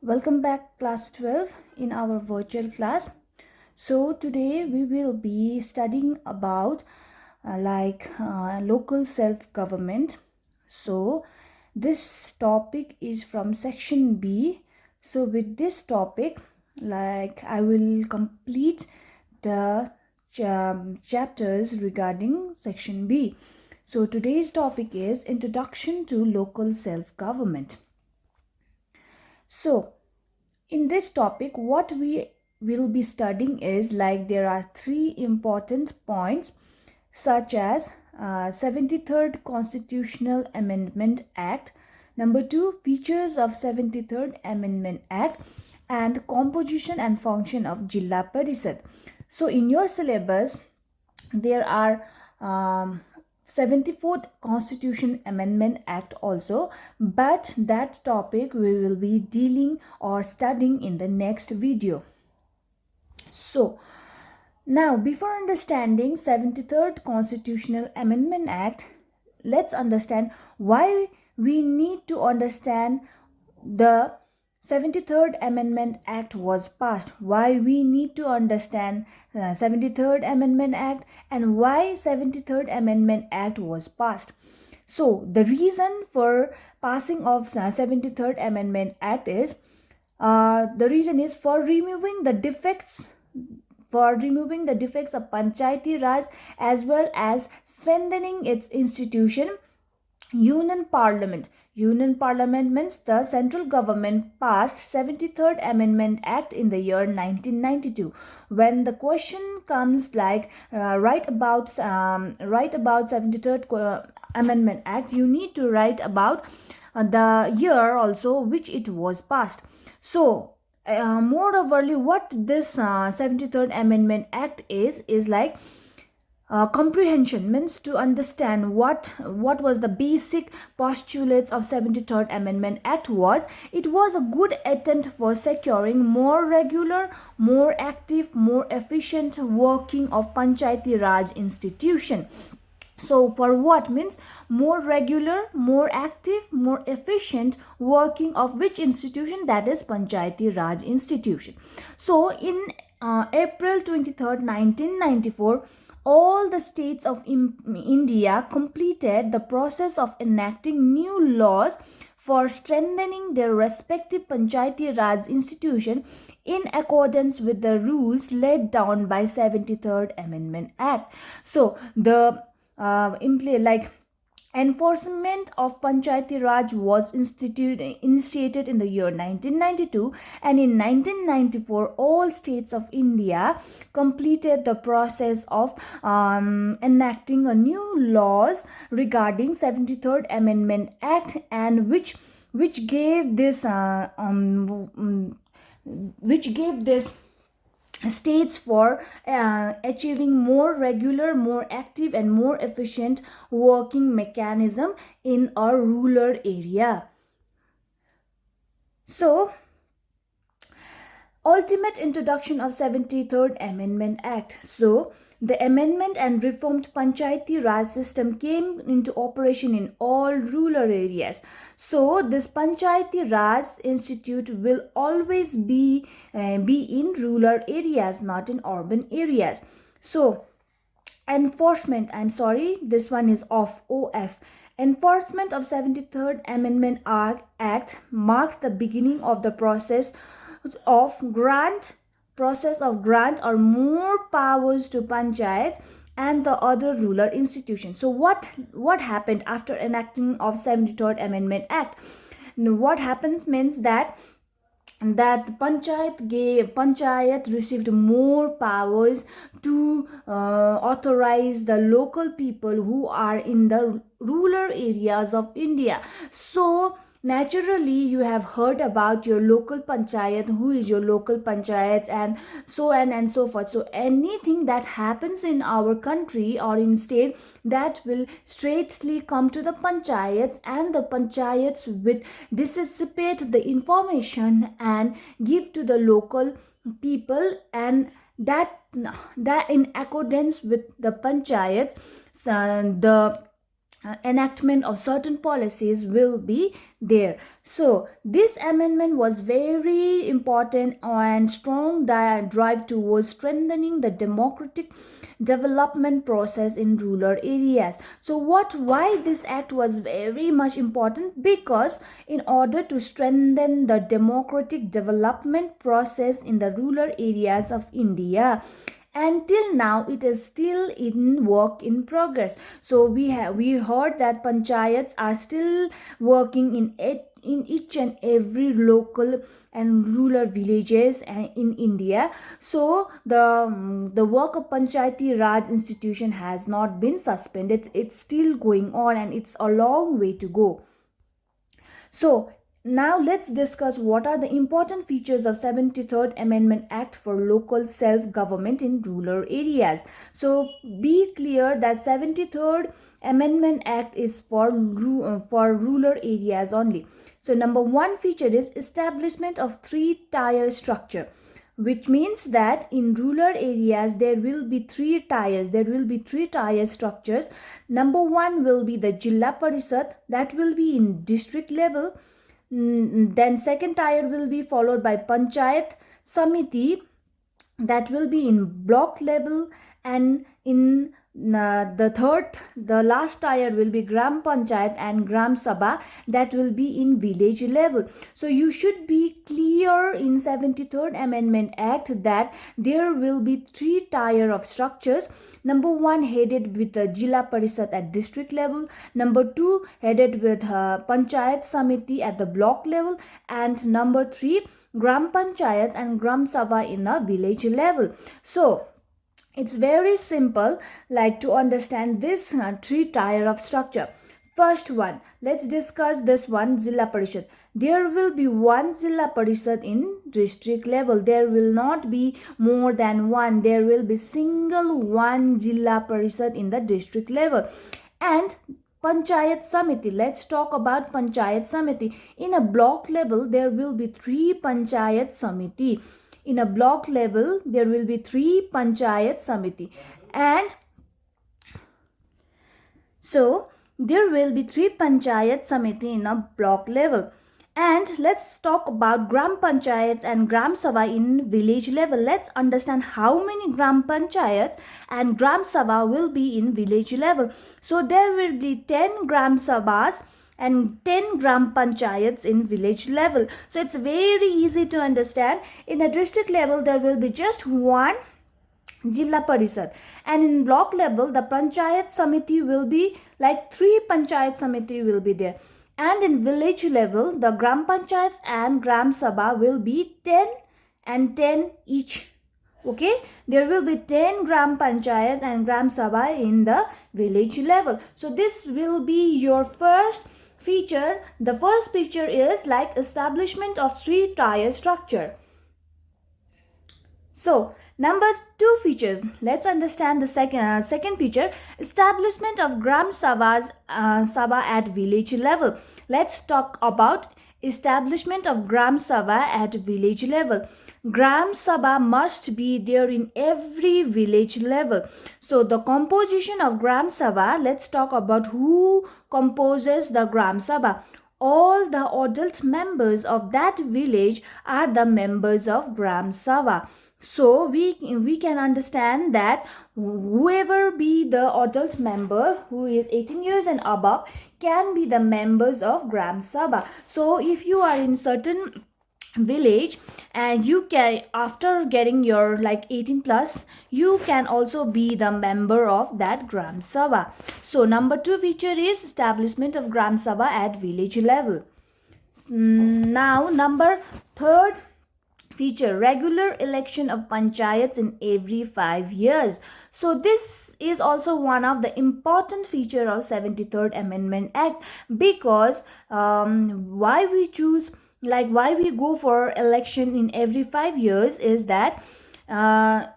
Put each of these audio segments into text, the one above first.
Welcome back class 12 in our virtual class. So today we will be studying about local self-government. So this topic is from section B. So with this topic, I will complete the chapters regarding section B. So today's topic is Introduction to Local Self-Government. So in this topic, what we will be studying is there are three important points such as 73rd Constitutional Amendment Act, number 2, features of 73rd Amendment Act, and composition and function of Zilla Parishad. So in your syllabus, there are 74th Constitution Amendment Act also, but that topic we will be dealing or studying in the next video. So now, before understanding 73rd Constitutional Amendment Act, let's understand why we need to understand the 73rd Amendment Act was passed, why we need to understand 73rd Amendment Act, and why 73rd Amendment Act was passed. So the reason for passing of 73rd Amendment Act is the reason is for removing the defects of Panchayati Raj, as well as strengthening its institution. Union Parliament means the central government passed 73rd Amendment Act in the year 1992. When the question comes write about 73rd Amendment Act, you need to write about the year also which it was passed. So moreover, what this 73rd Amendment Act is comprehension, means to understand what was the basic postulates of 73rd Amendment Act was. It was a good attempt for securing more regular, more active, more efficient working of Panchayati Raj institution. So for what means more regular, more active, more efficient working of which institution? That is Panchayati Raj institution. So in April 23rd, 1994, all the states of India completed the process of enacting new laws for strengthening their respective Panchayati Raj institution in accordance with the rules laid down by 73rd Amendment Act. So the enforcement of Panchayati Raj was initiated in the year 1992, and in 1994 all states of India completed the process of enacting a new laws regarding 73rd Amendment Act, and which gave this states for achieving more regular, more active, and more efficient working mechanism in a rural area. So ultimate introduction of 73rd Amendment Act. So the amendment and reformed Panchayati Raj system came into operation in all rural areas. So this Panchayati Raj Institute will always be in rural areas, not in urban areas. So enforcement, this one is OF. Enforcement of 73rd Amendment Act marked the beginning of the process of grant or more powers to panchayats and the other rural institutions. So what happened after enacting of 73rd Amendment Act? What happens means that panchayat received more powers to authorize the local people who are in the rural areas of India. So naturally, you have heard about your local panchayat, who is your local panchayat, and so on and so forth. So anything that happens in our country or in state, that will straightly come to the panchayats, and the panchayats will dissipate the information and give to the local people, and that in accordance with the panchayats, the enactment of certain policies will be there. So this amendment was very important and strong drive towards strengthening the democratic development process in rural areas. So why this act was very much important? Because in order to strengthen the democratic development process in the rural areas of India, until now it is still in work in progress. So we heard that panchayats are still working in each and every local and rural villages in India. So the work of Panchayati Raj institution has not been suspended. It's still going on and it's a long way to go. So now let's discuss what are the important features of 73rd Amendment Act for local self-government in rural areas. So be clear that 73rd Amendment Act is for rural areas only. So number one feature is establishment of three-tier structure, which means that in rural areas there will be three tier structures. Number one will be the Zilla Parishad, that will be in district level. Then second tier will be followed by Panchayat Samiti, that will be in block level, and in the last tier will be Gram Panchayat and Gram Sabha, that will be in village level. So you should be clear in 73rd Amendment Act that there will be three tier of structures. Number one headed with the Zilla Parishad at district level. Number two headed with Panchayat Samiti at the block level. And number three, Gram Panchayats and Gram Sabha in the village level. So it's very simple like to understand this three tier of structure. First one, let's discuss this one, Zilla Parishad. There will be one Zilla Parishad in district level. There will not be more than one. There will be single one Zilla Parishad in the district level. And Panchayat Samiti, let's talk about Panchayat Samiti. In a block level, there will be three Panchayat Samiti. In a block level, there will be three Panchayat Samiti. And so there will be three Panchayat Samiti in a block level. And let's talk about Gram Panchayats and Gram Sabha in village level. Let's understand how many Gram Panchayats and Gram Sabha will be in village level. So there will be 10 Gram Sabhas and 10 Gram Panchayats in village level. So it's very easy to understand. In a district level, there will be just one Zilla Parishad, and in block level the Panchayat Samiti will be like 3 Panchayat Samiti will be there, and in village level the Gram Panchayats and Gram Sabha will be 10 and 10 each. Okay, there will be 10 Gram Panchayats and Gram Sabha in the village level. So this will be your first feature. The first feature is like establishment of three tier structure. So number two features, let's understand the second feature, establishment of Gram Sabha at village level. Let's talk about establishment of Gram Sabha at village level. Gram Sabha must be there in every village level. So the composition of Gram Sabha, let's talk about who composes the Gram Sabha. All the adult members of that village are the members of Gram Sabha. So we can understand that whoever be the adult member who is 18 years and above can be the members of Gram Sabha. So if you are in certain village and you can, after getting your like 18 plus, you can also be the member of that Gram Sabha. So number two feature is establishment of Gram Sabha at village level. Now number third feature, regular election of panchayats in every 5 years. So this is also one of the important feature of 73rd Amendment Act, because why we choose, like why we go for election in every 5 years is that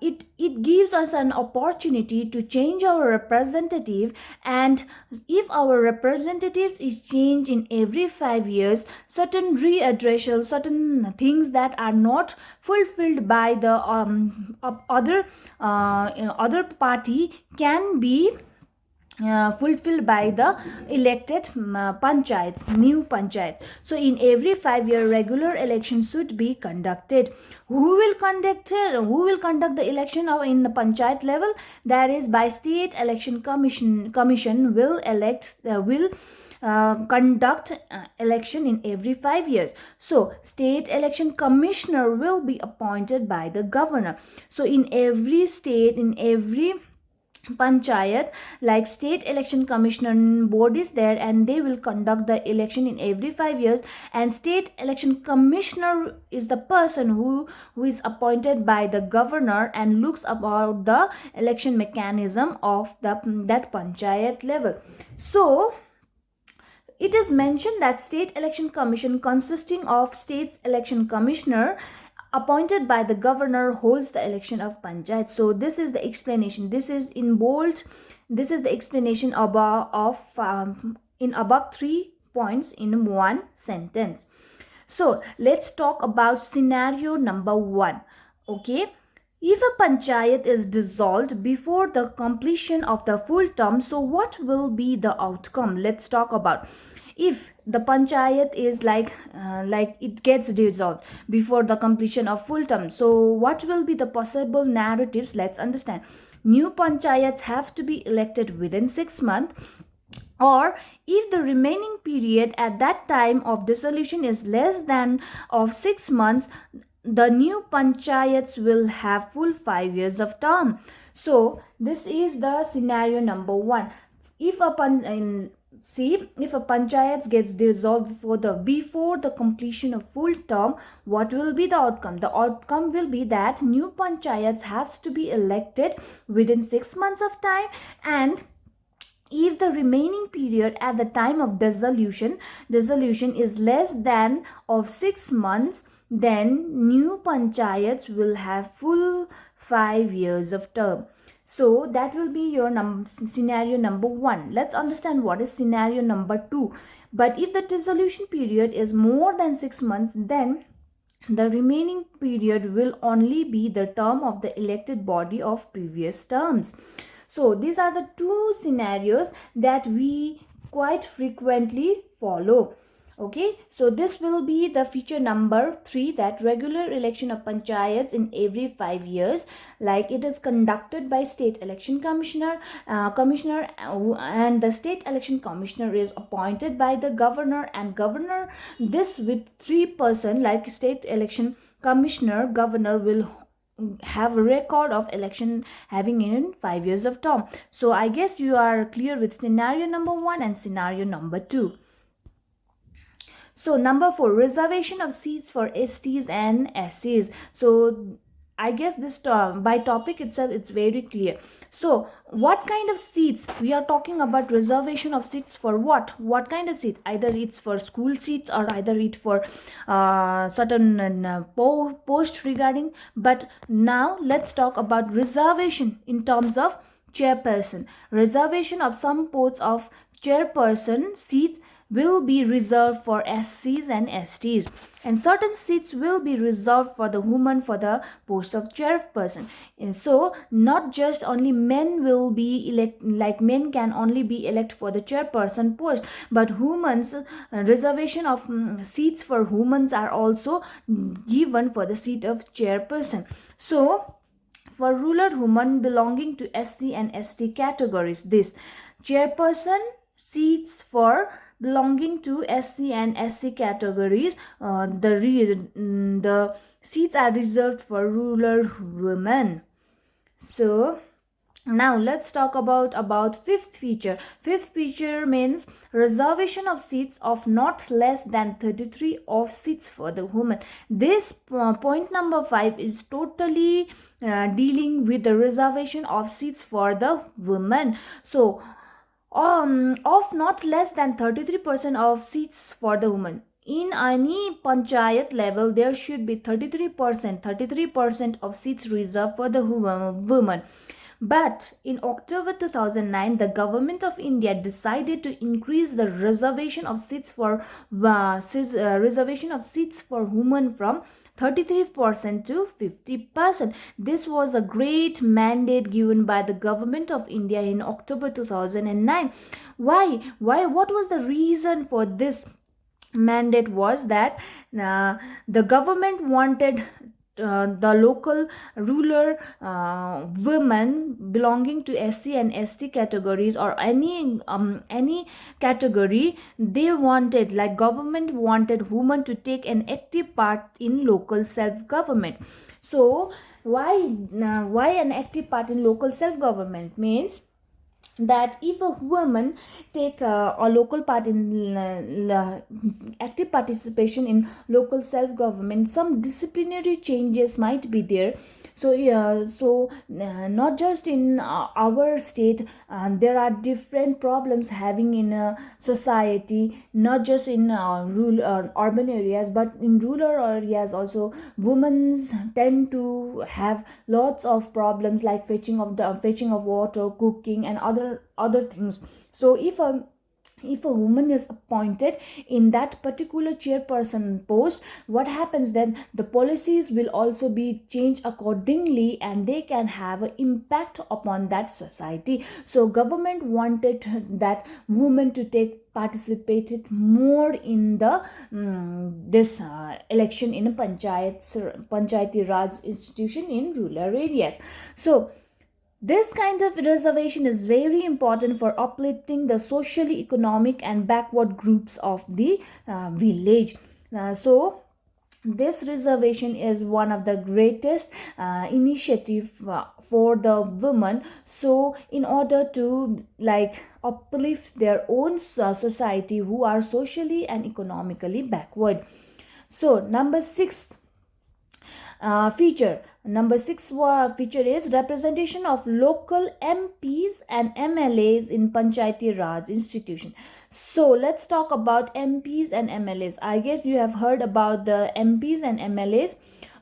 it gives us an opportunity to change our representative, and if our representatives is changed in every 5 years, certain readdressal, certain things that are not fulfilled by the other party can be fulfilled by the elected panchayats, new panchayat. So in every 5 year regular election should be conducted. Who will conduct the election in the panchayat level? That is by state election commission will conduct election in every 5 years. So state election commissioner will be appointed by the governor. So in every state, in every panchayat, like state election commissioner board is there, and they will conduct the election in every 5 years. And state election commissioner is the person who is appointed by the governor and looks about the election mechanism of that panchayat level. So it is mentioned that state election commission consisting of state election commissioner appointed by the governor holds the election of panchayat. So this is the explanation. This is in bold. This is the explanation in about 3 points in one sentence. So let's talk about scenario number 1. Okay. If a panchayat is dissolved before the completion of the full term, so what will be the outcome? Let's talk about. If the panchayat is like it gets dissolved before the completion of full term, so what will be the possible narratives? Let's understand. New panchayats have to be elected within 6 months, or if the remaining period at that time of dissolution is less than of 6 months, the new panchayats will have full 5 years of term. So this is the scenario number 1. If a panchayat gets dissolved before the completion of full term, what will be the outcome? The outcome will be that new panchayats has to be elected within 6 months of time, and if the remaining period at the time of dissolution is less than of 6 months, then new panchayats will have full 5 years of term. So that will be your scenario number 1. Let's understand what is scenario number 2. But if the dissolution period is more than 6 months, then the remaining period will only be the term of the elected body of previous terms. So these are the 2 scenarios that we quite frequently follow. Okay, so this will be the feature number 3, that regular election of panchayats in every 5 years, like it is conducted by state election commissioner, and the state election commissioner is appointed by the governor, and governor, this with 3%, like state election commissioner, governor will have a record of election having in 5 years of term. So I guess you are clear with scenario number 1 and scenario number 2. So number 4, reservation of seats for STs and SCs. So I guess this by topic itself, it's very clear. So what kind of seats we are talking about? Reservation of seats for what kind of seats? Either it's for school seats, or either it for certain post regarding. But now let's talk about reservation in terms of chairperson. Reservation of some posts of chairperson seats will be reserved for SCs and STs, and certain seats will be reserved for the women for the post of chairperson. And so not just only men will be men can only be elected for the chairperson post, but women's reservation of seats for women are also given for the seat of chairperson. So for rural women belonging to SC and ST categories, this chairperson seats for belonging to SC and SC categories, the seats are reserved for rural women. So now let's talk about fifth feature. Fifth feature means reservation of seats of not less than 33 of seats for the women. This point number 5 is totally dealing with the reservation of seats for the women. So of not less than 33% of seats for the women. In any panchayat level, there should be 33% of seats reserved for the women. But in October 2009, the government of India decided to increase the reservation of seats for women from 33% to 50%. This was a great mandate given by the government of India in October 2009. Why? What was the reason for this mandate? Was that the government wanted the local rural women belonging to SC and ST categories, or any category, they wanted, like government wanted women to take an active part in local self government. So why an active part in local self government means that if a woman take a local part in active participation in local self government, some disciplinary changes might be there. So not just in our state, there are different problems having in a society, not just in rural urban areas, but in rural areas also. Women tend to have lots of problems like fetching of water, cooking, and other things. So if a woman is appointed in that particular chairperson post, what happens then? The policies will also be changed accordingly, and they can have an impact upon that society. So government wanted that women to take participated more in the this election in a panchayati raj institution in rural areas. So this kind of reservation is very important for uplifting the socially economic and backward groups of the village. So this reservation is one of the greatest initiative for the women. So in order to like uplift their own society who are socially and economically backward. So Number six feature is representation of local MPs and MLAs in Panchayati Raj institution. So let's talk about MPs and MLAs. I guess you have heard about the MPs and MLAs.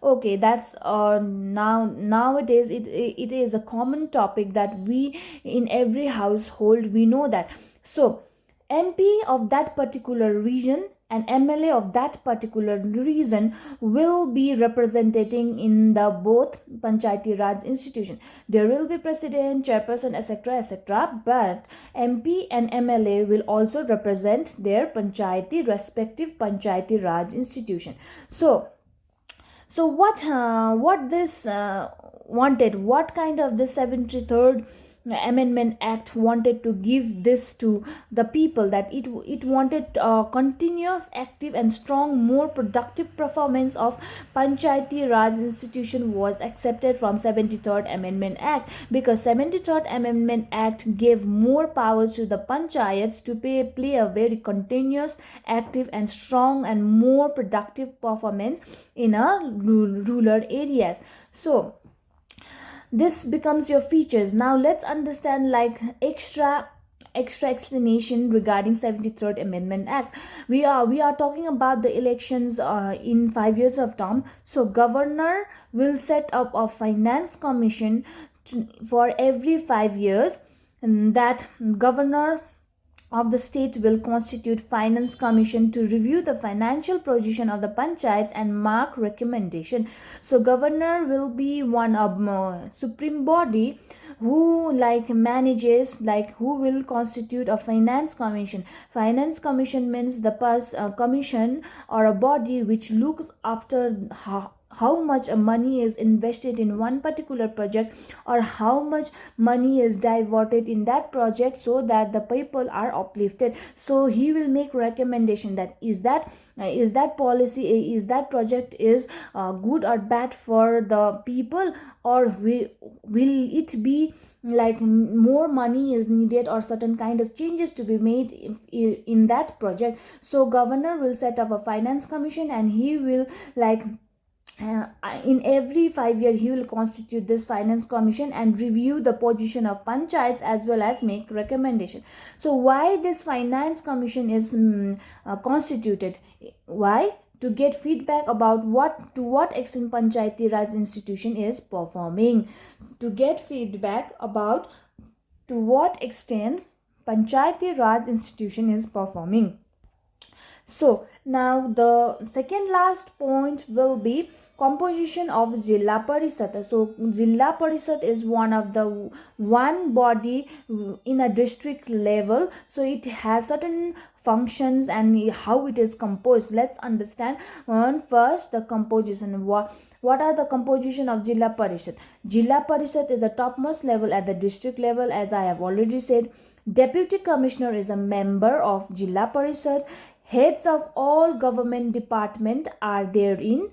Okay, that's nowadays it is a common topic that we in every household we know that. So MP of that particular region and MLA of that particular region will be representing in the both Panchayati Raj institution. There will be president, chairperson, etc. But MP and MLA will also represent their respective Panchayati Raj institution. So what this wanted, what kind of the 73rd Amendment Act wanted to give this to the people, that it wanted continuous, active and strong, more productive performance of Panchayati Raj institution was accepted from 73rd Amendment Act, because 73rd Amendment Act gave more powers to the panchayats to play a very continuous, active and strong and more productive performance in a rural areas. So this becomes your features. Now let's understand like extra explanation regarding 73rd Amendment Act. We are talking about the elections in 5 years of term. So governor will set up a finance commission for every 5 years, and that governor of the state will constitute finance commission to review the financial position of the panchayats and mark recommendation. So governor will be one of supreme body who like manages, like who will constitute a finance commission. Finance commission means the commission or a body which looks after how much money is invested in one particular project, or how much money is diverted in that project so that the people are uplifted. So he will make recommendation that is that policy, is that project is good or bad for the people, or will it be like more money is needed, or certain kind of changes to be made in that project. So governor will set up a finance commission, and he will like in every 5 year he will constitute this finance commission and review the position of panchayats as well as make recommendation. So why this finance commission is constituted? Why? to get feedback about to what extent Panchayati Raj institution is performing. To get feedback about to what extent Panchayati Raj institution is performing. So now the second last point will be composition of Zilla Parishad. So Zilla Parishad is one of the one body in a district level. So it has certain functions and how it is composed. Let's understand first the composition. What are the composition of Zilla Parishad? Zilla Parishad is the topmost level at the district level, as I have already said. Deputy Commissioner is a member of Zilla Parishad. Heads of all government department are there in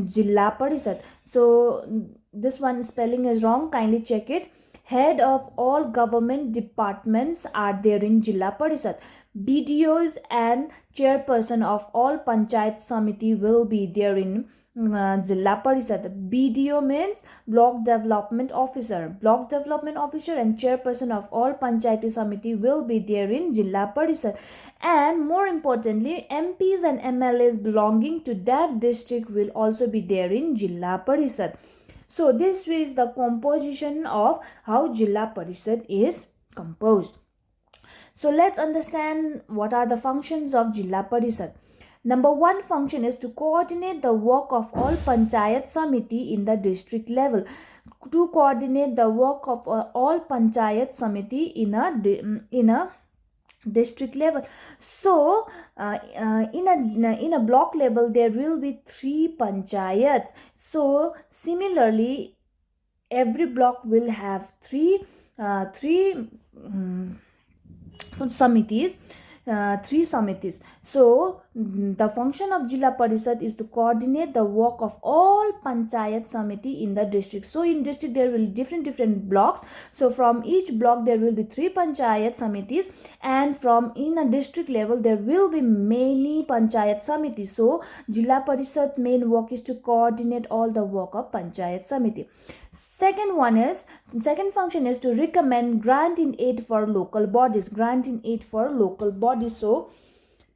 Zilla Parishad. So this one spelling is wrong, kindly check it. Head of all government departments are there in Zilla Parishad. BDOs and chairperson of all Panchayat Samiti will be there in Zilla Parishad. BDO means Block Development Officer. Block Development Officer and chairperson of all Panchayati Samiti will be there in Zilla Parishad. And more importantly, MPs and MLAs belonging to that district will also be there in Zilla Parishad. So this is the composition of how Zilla Parishad is composed. So let's understand what are the functions of Zilla Parishad. Number one function is to coordinate the work of all Panchayat Samiti in the district level. To coordinate the work of all Panchayat Samiti in a district level. So in a block level there will be 3 panchayats. So similarly every block will have three samitis. Three samitis. So the function of Zilla Parishad is to coordinate the work of all Panchayat Samiti in the district. So in district there will be different blocks. So from each block there will be 3 Panchayat Samitis, and from in a district level there will be many Panchayat Samitis. So Zilla Parishad main work is to coordinate all the work of Panchayat Samiti. Second function is to recommend grant in aid for local bodies. Grant in aid for local bodies. So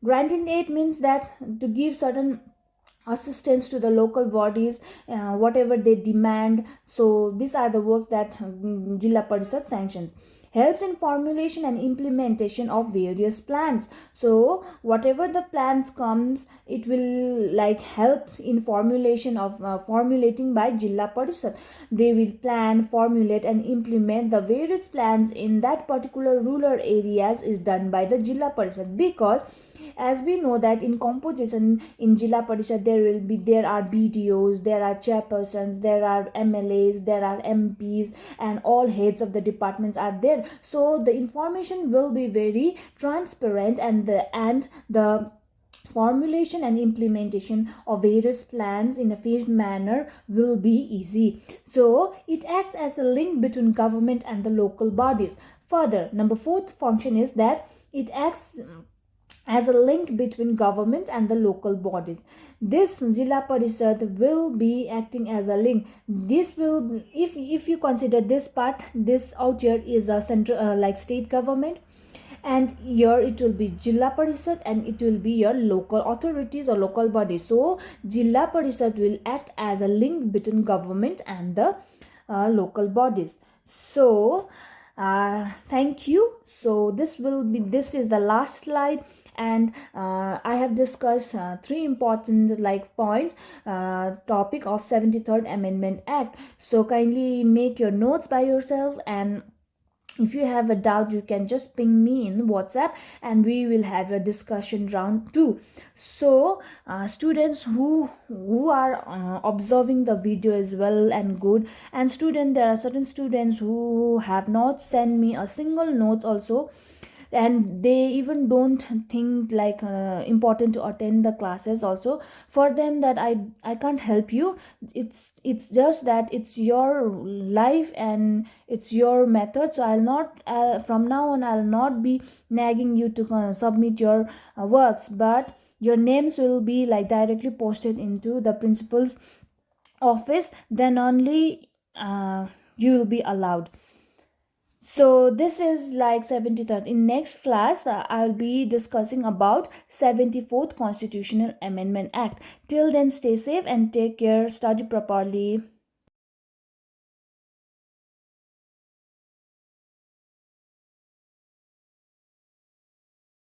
grant in aid means that to give certain assistance to the local bodies, whatever they demand. So these are the works that Zilla Parishad sanctions. Helps in formulation and implementation of various plans. So whatever the plans comes, it will like help in formulation of formulating by Zilla Parishad. They will plan, formulate and implement the various plans in that particular rural areas is done by the Zilla Parishad, because as we know that in composition in Zilla Parishad there are BDOs, there are chairpersons, there are MLAs, there are MPs, and all heads of the departments are there. So the information will be very transparent, and the formulation and implementation of various plans in a phased manner will be easy. So it acts as a link between government and the local bodies. Further, number 4th function is that it acts as a link between government and the local bodies. This Zilla Parishad will be acting as a link. This will, if you consider this part, this out here is a central like state government, and here it will be Zilla Parishad and it will be your local authorities or local bodies. So Zilla Parishad will act as a link between government and the local bodies. So thank you. So this is the last slide, and I have discussed 3 important points topic of 73rd Amendment Act. So kindly make your notes by yourself, and if you have a doubt you can just ping me in WhatsApp and we will have a discussion round 2. So students who are observing the video as well and good, and there are certain students who have not sent me a single notes also, and they even don't think important to attend the classes also. For them that I can't help you. It's just that it's your life and it's your method. So I'll not from now on I'll not be nagging you to submit your works, but your names will be directly posted into the principal's office. Then only you will be allowed. So this is like 73rd. In next class, I'll be discussing about 74th Constitutional Amendment Act. Till then, stay safe and take care. Study properly.